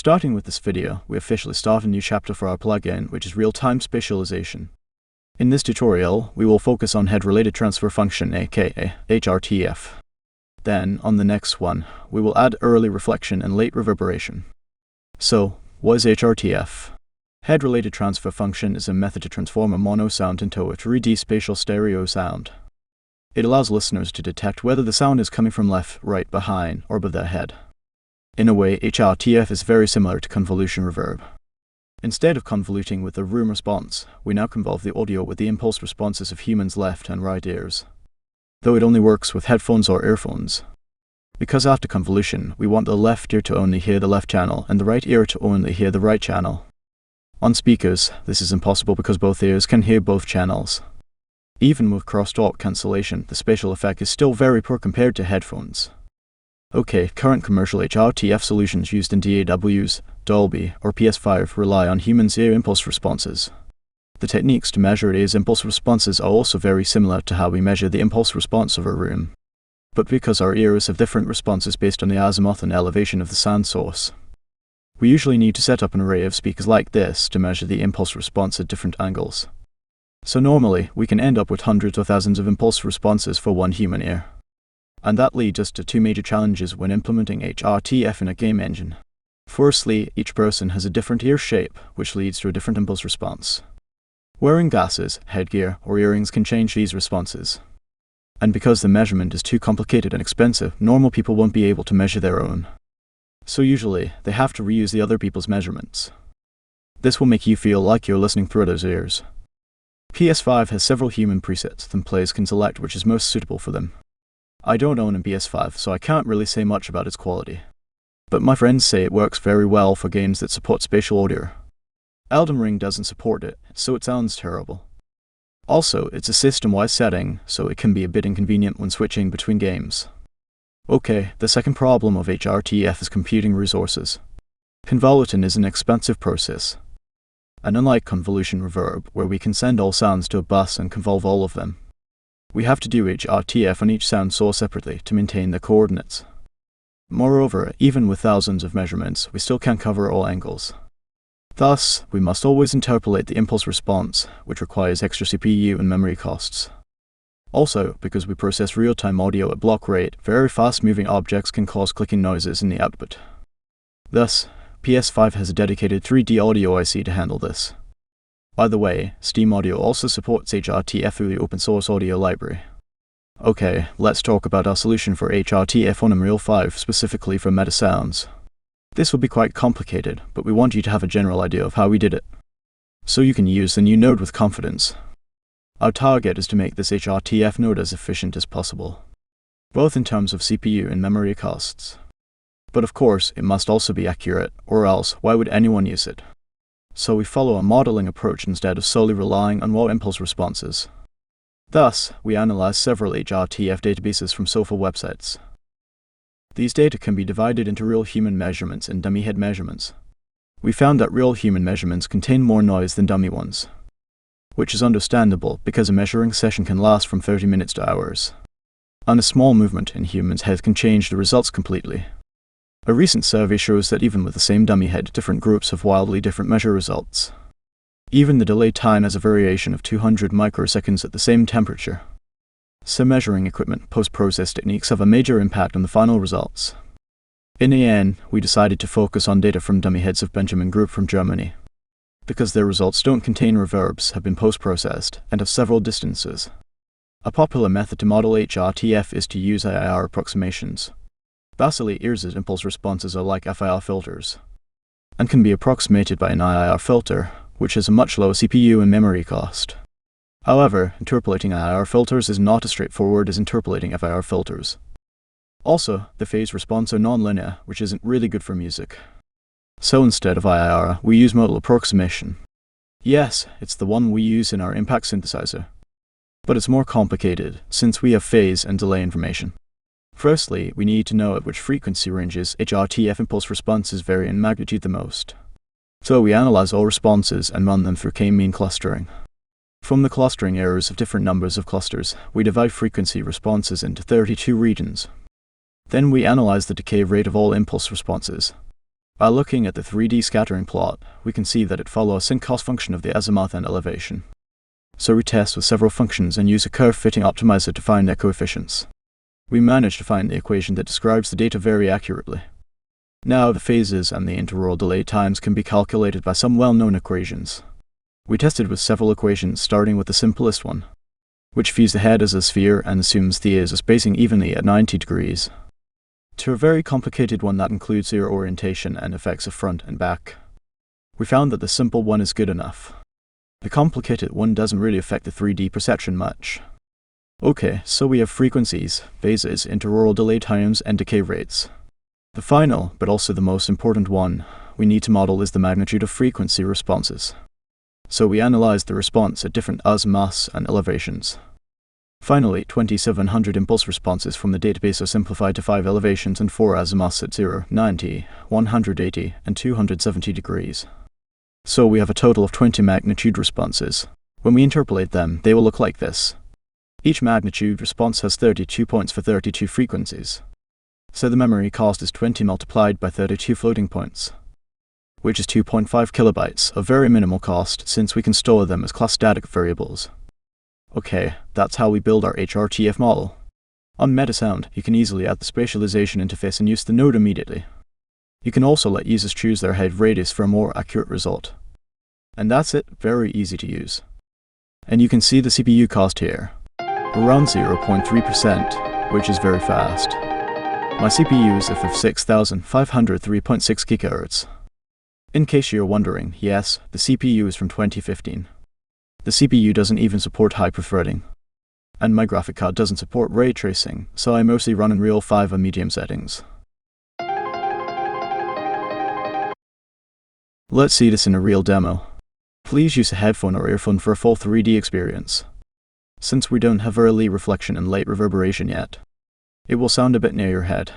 Starting with this video, we officially start a new chapter for our plugin, which is real-time spatialization. In this tutorial, we will focus on head-related transfer function, aka HRTF. Then, on the next one, we will add early reflection and late reverberation. So, what is HRTF? Head-related transfer function is a method to transform a mono sound into a 3D spatial stereo sound. It allows listeners to detect whether the sound is coming from left, right, behind, or above their head. In a way, HRTF is very similar to convolution reverb. Instead of convoluting with the room response, we now convolve the audio with the impulse responses of humans' left and right ears, though it only works with headphones or earphones. Because after convolution, we want the left ear to only hear the left channel and the right ear to only hear the right channel. On speakers, this is impossible because both ears can hear both channels. Even with crosstalk cancellation, the spatial effect is still very poor compared to headphones. Okay, current commercial HRTF solutions used in DAWs, Dolby, or PS5 rely on humans' ear impulse responses. The techniques to measure ears' impulse responses are also very similar to how we measure the impulse response of a room. But because our ears have different responses based on the azimuth and elevation of the sound source, we usually need to set up an array of speakers like this to measure the impulse response at different angles. So normally, we can end up with hundreds or thousands of impulse responses for one human ear. And that leads us to two major challenges when implementing HRTF in a game engine. Firstly, each person has a different ear shape, which leads to a different impulse response. Wearing glasses, headgear, or earrings can change these responses. And because the measurement is too complicated and expensive, normal people won't be able to measure their own. So usually, they have to reuse the other people's measurements. This will make you feel like you're listening through others' ears. PS5 has several human presets, then players can select which is most suitable for them. I don't own a PS5, so I can't really say much about its quality. But my friends say it works very well for games that support spatial audio. Elden Ring doesn't support it, so it sounds terrible. Also, it's a system-wide setting, so it can be a bit inconvenient when switching between games. Okay, the second problem of HRTF is computing resources. Convoluting is an expensive process. And unlike convolution reverb, where we can send all sounds to a bus and convolve all of them, we have to do HRTF on each sound source separately to maintain the coordinates. Moreover, even with thousands of measurements, we still can't cover all angles. Thus, we must always interpolate the impulse response, which requires extra CPU and memory costs. Also, because we process real-time audio at block rate, very fast-moving objects can cause clicking noises in the output. Thus, PS5 has a dedicated 3D audio IC to handle this. By the way, Steam Audio also supports HRTF through the open-source audio library. Okay, let's talk about our solution for HRTF on Unreal 5, specifically for MetaSounds. This will be quite complicated, but we want you to have a general idea of how we did it, so you can use the new node with confidence. Our target is to make this HRTF node as efficient as possible, both in terms of CPU and memory costs. But of course, it must also be accurate, or else why would anyone use it? So we follow a modeling approach instead of solely relying on raw impulse responses. Thus, we analyze several HRTF databases from SOFA websites. These data can be divided into real human measurements and dummy head measurements. We found that real human measurements contain more noise than dummy ones, which is understandable because a measuring session can last from 30 minutes to hours. And a small movement in humans' heads can change the results completely. A recent survey shows that even with the same dummy head, different groups have wildly different measure results. Even the delay time has a variation of 200 microseconds at the same temperature. So measuring equipment post-process techniques have a major impact on the final results. In the end, we decided to focus on data from dummy heads of Benjamin Group from Germany, because their results don't contain reverbs, have been post-processed, and have several distances. A popular method to model HRTF is to use IIR approximations. Basically, ears' impulse responses are like FIR filters, and can be approximated by an IIR filter, which has a much lower CPU and memory cost. However, interpolating IIR filters is not as straightforward as interpolating FIR filters. Also, the phase response are non-linear, which isn't really good for music. So instead of IIR, we use modal approximation. Yes, it's the one we use in our impact synthesizer. But it's more complicated, since we have phase and delay information. Firstly, we need to know at which frequency ranges HRTF impulse responses vary in magnitude the most. So we analyze all responses and run them through k-mean clustering. From the clustering errors of different numbers of clusters, we divide frequency responses into 32 regions. Then we analyze the decay rate of all impulse responses. By looking at the 3D scattering plot, we can see that it follows a sync cost function of the azimuth and elevation. So we test with several functions and use a curve-fitting optimizer to find their coefficients. We managed to find the equation that describes the data very accurately. Now the phases and the interaural delay times can be calculated by some well-known equations. We tested with several equations, starting with the simplest one, which views the head as a sphere and assumes the ears are spacing evenly at 90 degrees, to a very complicated one that includes ear orientation and effects of front and back. We found that the simple one is good enough. The complicated one doesn't really affect the 3D perception much. Okay, so we have frequencies, phases, interaural delay times, and decay rates. The final, but also the most important one, we need to model is the magnitude of frequency responses. So we analyzed the response at different azimuths and elevations. Finally, 2700 impulse responses from the database are simplified to 5 elevations and 4 azimuths at 0, 90, 180, and 270 degrees. So we have a total of 20 magnitude responses. When we interpolate them, they will look like this. Each magnitude response has 32 points for 32 frequencies. So the memory cost is 20 multiplied by 32 floating points, which is 2.5 kilobytes, a very minimal cost since we can store them as class static variables. Okay, that's how we build our HRTF model. On MetaSound, you can easily add the spatialization interface and use the node immediately. You can also let users choose their head radius for a more accurate result. And that's it, very easy to use. And you can see the CPU cost here, around 0.3%, which is very fast. My CPU is a 6503.6 GHz. In case you're wondering, yes, the CPU is from 2015. The CPU doesn't even support hyperthreading. And my graphic card doesn't support ray tracing, so I mostly run in real 5 or medium settings. Let's see this in a real demo. Please use a headphone or earphone for a full 3D experience. Since we don't have early reflection and late reverberation yet, it will sound a bit near your head.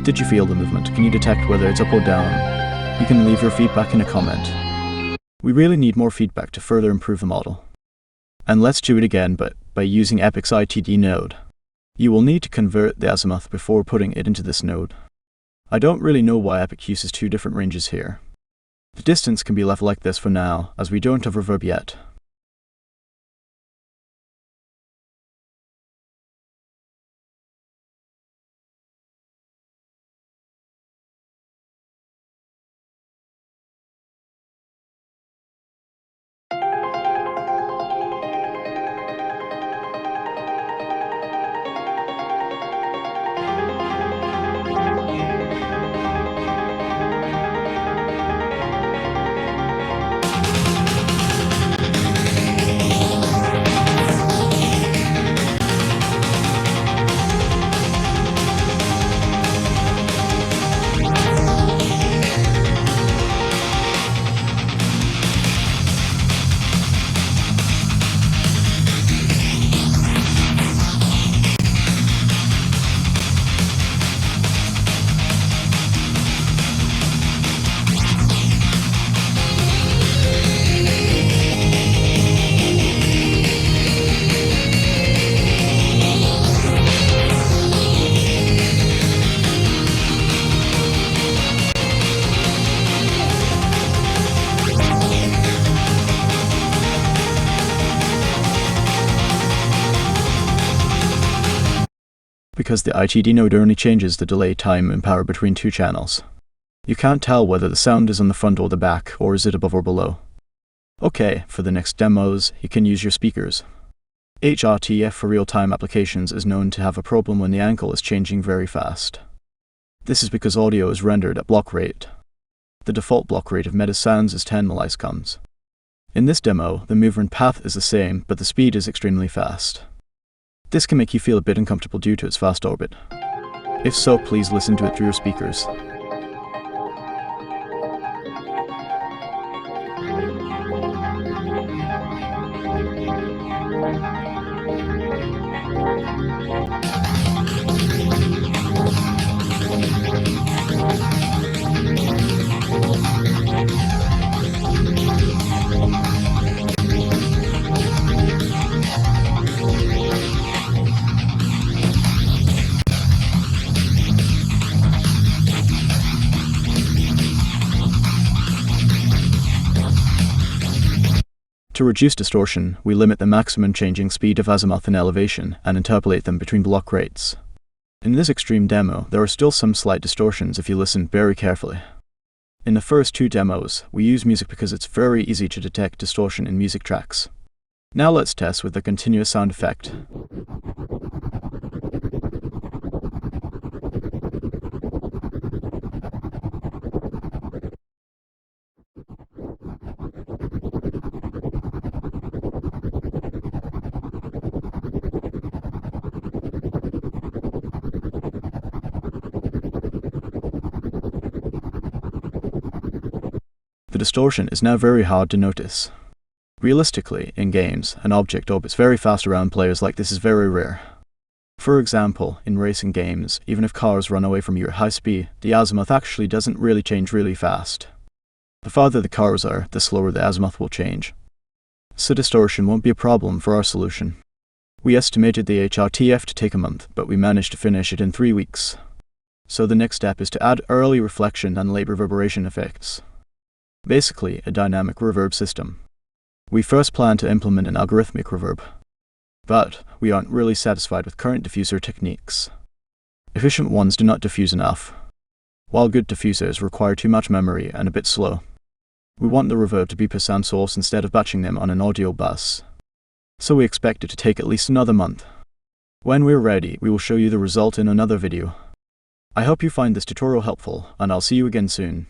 Did you feel the movement? Can you detect whether it's up or down? You can leave your feedback in a comment. We really need more feedback to further improve the model. And let's do it again, but by using Epic's ITD node. You will need to convert the azimuth before putting it into this node. I don't really know why Epic uses 2 different ranges here. The distance can be left like this for now, as we don't have reverb yet. because the ITD node only changes the delay time and power between two channels. You can't tell whether the sound is on the front or the back, or is it above or below. Okay, for the next demos, you can use your speakers. HRTF for real-time applications is known to have a problem when the ankle is changing very fast. This is because audio is rendered at block rate. The default block rate of MetaSounds is 10 milliseconds. In this demo, the movement path is the same, but the speed is extremely fast. This can make you feel a bit uncomfortable due to its fast orbit. If so, please listen to it through your speakers. To reduce distortion, we limit the maximum changing speed of azimuth and elevation and interpolate them between block rates. In this extreme demo, there are still some slight distortions if you listen very carefully. In the first two demos, we use music because it's very easy to detect distortion in music tracks. Now let's test with the continuous sound effect. The distortion is now very hard to notice. Realistically, in games, an object orbits very fast around players like this is very rare. For example, in racing games, even if cars run away from you at high speed, the azimuth actually doesn't really change really fast. The farther the cars are, the slower the azimuth will change. So distortion won't be a problem for our solution. We estimated the HRTF to take a month, but we managed to finish it in 3 weeks. So the next step is to add early reflection and late reverberation effects. Basically, a dynamic reverb system. We first plan to implement an algorithmic reverb, but we aren't really satisfied with current diffuser techniques. Efficient ones do not diffuse enough, while good diffusers require too much memory and a bit slow. We want the reverb to be per sound source instead of batching them on an audio bus, so we expect it to take at least another month. When we're ready, we will show you the result in another video. I hope you find this tutorial helpful, and I'll see you again soon.